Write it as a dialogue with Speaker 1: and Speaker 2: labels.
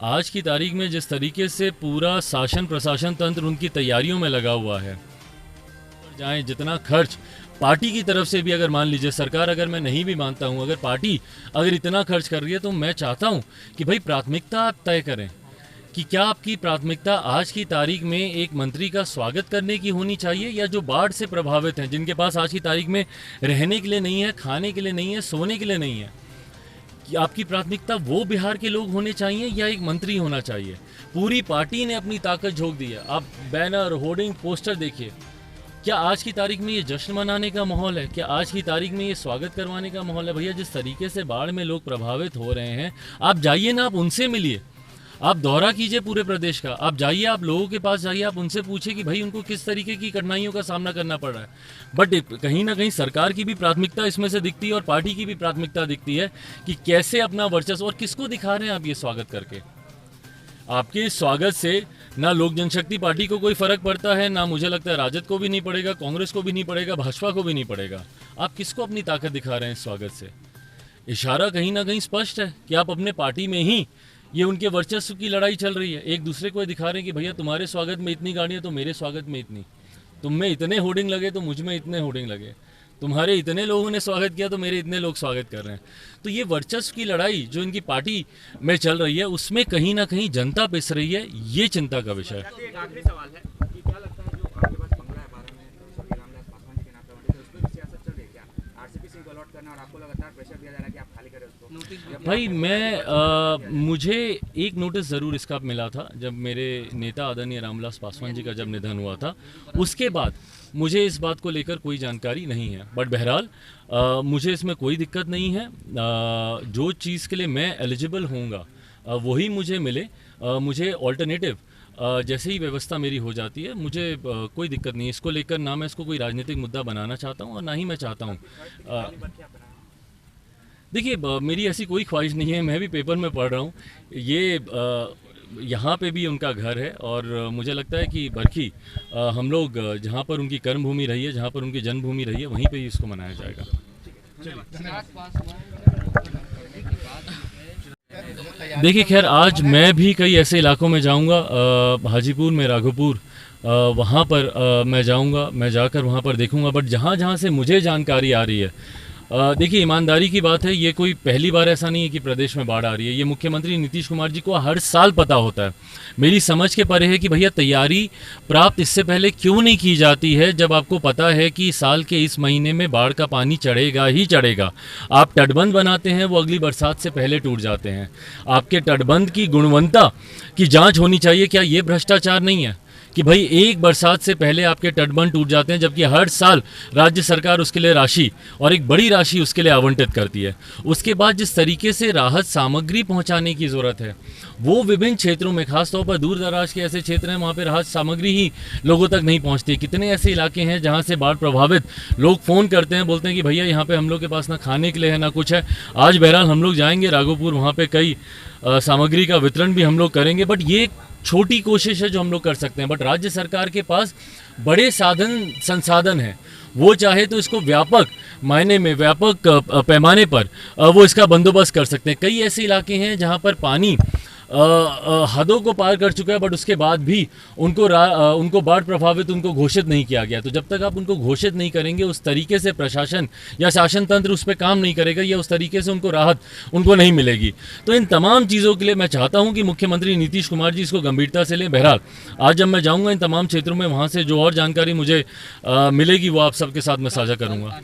Speaker 1: आज की तारीख में जिस तरीके से पूरा शासन प्रशासन तंत्र उनकी तैयारियों में लगा हुआ है, जाएं जितना खर्च पार्टी की तरफ से भी, अगर मान लीजिए सरकार, अगर मैं नहीं भी मानता हूं, अगर पार्टी अगर इतना खर्च कर रही है तो मैं चाहता हूं कि भाई प्राथमिकता आप तय करें कि क्या आपकी प्राथमिकता आज की तारीख में एक मंत्री का स्वागत करने की होनी चाहिए, या जो बाढ़ से प्रभावित हैं, जिनके पास आज की तारीख में रहने के लिए नहीं है, खाने के लिए नहीं है, सोने के लिए नहीं है, कि आपकी प्राथमिकता वो बिहार के लोग होने चाहिए या एक मंत्री होना चाहिए। पूरी पार्टी ने अपनी ताकत झोंक दी है। आप बैनर, होर्डिंग, पोस्टर देखिए। क्या आज की तारीख में ये जश्न मनाने का माहौल है? क्या आज की तारीख में ये स्वागत करवाने का माहौल है? भैया, जिस तरीके से बाढ़ में लोग प्रभावित हो रहे हैं, आप जाइए ना, आप उनसे मिलिए, आप दौरा कीजिए पूरे प्रदेश का, आप जाइए, आप लोगों के पास जाइए, आप उनसे पूछिए कि भाई उनको किस तरीके की कठिनाइयों का सामना करना पड़ रहा है। बट कहीं ना कहीं सरकार की भी प्राथमिकता इसमें से दिखती है और पार्टी की भी प्राथमिकता दिखती है कि कैसे अपना वर्चस्व, और किसको दिखा रहे हैं आप ये स्वागत करके। आपके स्वागत से ना लोक जनशक्ति पार्टी को कोई फर्क पड़ता है, ना मुझे लगता है राजद को भी नहीं पड़ेगा, कांग्रेस को भी नहीं पड़ेगा, भाजपा को भी नहीं पड़ेगा। आप किसको अपनी ताकत दिखा रहे हैं इस स्वागत से? इशारा कहीं ना कहीं स्पष्ट है कि आप अपने पार्टी में ही ये उनके वर्चस्व की लड़ाई चल रही है। एक दूसरे को दिखा रहे हैं कि भैया तुम्हारे स्वागत में इतनी गाड़ियाँ तो मेरे स्वागत में इतनी, तुम में इतने होर्डिंग लगे तो मुझ में इतने होर्डिंग लगे, तुम्हारे इतने लोगों ने स्वागत किया तो मेरे इतने लोग स्वागत कर रहे हैं। तो ये वर्चस्व की लड़ाई जो इनकी पार्टी में चल रही है, उसमें कहीं ना कहीं जनता पिस रही है। ये चिंता का विषय है।
Speaker 2: एक आखिरी सवाल है कि क्या लगता है जो आपके पास बंगला है 12 में स्वर्गीय रामविलास पासवान जी के नाम पे, उसमें भी सियासत चल रही है क्या? आरसीपी सिंह को अलॉट करना और आपको लगातार प्रेशर दिया जा रहा है कि आप खाली करें उसको?
Speaker 1: भाई मुझे एक नोटिस ज़रूर इसका मिला था जब मेरे नेता आदरणीय रामविलास पासवान जी का जब निधन हुआ था। उसके बाद मुझे इस बात को लेकर कोई जानकारी नहीं है। बट बहरहाल मुझे इसमें कोई दिक्कत नहीं है। जो चीज़ के लिए मैं एलिजिबल होऊंगा वही मुझे मिले। मुझे ऑल्टरनेटिव जैसे ही व्यवस्था मेरी हो जाती है, मुझे कोई दिक्कत नहीं है। इसको लेकर ना मैं इसको कोई राजनीतिक मुद्दा बनाना चाहता हूँ और ना ही मैं चाहता हूँ। देखिए, मेरी ऐसी कोई ख्वाहिश नहीं है। मैं भी पेपर में पढ़ रहा हूँ, ये यहाँ पे भी उनका घर है और मुझे लगता है कि बरखी हम लोग जहाँ पर उनकी कर्मभूमि रही है, जहाँ पर उनकी जन्मभूमि रही है, वहीं पे ही इसको मनाया जाएगा। देखिए, खैर आज मैं भी कई ऐसे इलाकों में जाऊँगा, हाजीपुर में, राघोपुर, वहाँ पर मैं जाऊँगा, मैं जाकर वहाँ पर देखूँगा। बट जहाँ जहाँ से मुझे जानकारी आ रही है, देखिए ईमानदारी की बात है, ये कोई पहली बार ऐसा नहीं है कि प्रदेश में बाढ़ आ रही है। ये मुख्यमंत्री नीतीश कुमार जी को हर साल पता होता है। मेरी समझ के परे है कि भैया तैयारी प्राप्त इससे पहले क्यों नहीं की जाती है, जब आपको पता है कि साल के इस महीने में बाढ़ का पानी चढ़ेगा ही चढ़ेगा। आप तटबंध बनाते हैं, वो अगली बरसात से पहले टूट जाते हैं। आपके तटबंध की गुणवत्ता की जाँच होनी चाहिए। क्या ये भ्रष्टाचार नहीं है कि भाई एक बरसात से पहले आपके तटबंध टूट जाते हैं, जबकि हर साल राज्य सरकार उसके लिए राशि, और एक बड़ी राशि उसके लिए आवंटित करती है। उसके बाद जिस तरीके से राहत सामग्री पहुंचाने की ज़रूरत है, वो विभिन्न क्षेत्रों में, खासतौर पर दूर दराज के ऐसे क्षेत्र हैं वहाँ पे राहत सामग्री ही लोगों तक नहीं पहुँचती। कितने ऐसे इलाके हैं जहाँ से बाढ़ प्रभावित लोग फ़ोन करते हैं, बोलते हैं कि भैया यहाँ पर हम लोग के पास ना खाने के लिए है ना कुछ है। आज बहरहाल हम लोग जाएंगे राघोपुर, वहाँ पर कई सामग्री का वितरण भी हम लोग करेंगे। बट ये छोटी कोशिश है जो हम लोग कर सकते हैं। बट राज्य सरकार के पास बड़े संसाधन हैं। वो चाहे तो इसको व्यापक मायने में, व्यापक पैमाने पर वो इसका बंदोबस्त कर सकते हैं। कई ऐसे इलाके हैं जहां पर पानी हदों को पार कर चुका है, बट उसके बाद भी उनको बाढ़ प्रभावित उनको घोषित नहीं किया गया। तो जब तक आप उनको घोषित नहीं करेंगे, उस तरीके से प्रशासन या शासन तंत्र उस पर काम नहीं करेगा, या उस तरीके से उनको राहत उनको नहीं मिलेगी। तो इन तमाम चीज़ों के लिए मैं चाहता हूं कि मुख्यमंत्री नीतीश कुमार जी इसको गंभीरता से लें। बहरहाल आज जब मैं जाऊँगा इन तमाम क्षेत्रों में, वहाँ से जो और जानकारी मुझे मिलेगी वो आप सबके साथ मैं साझा करूँगा।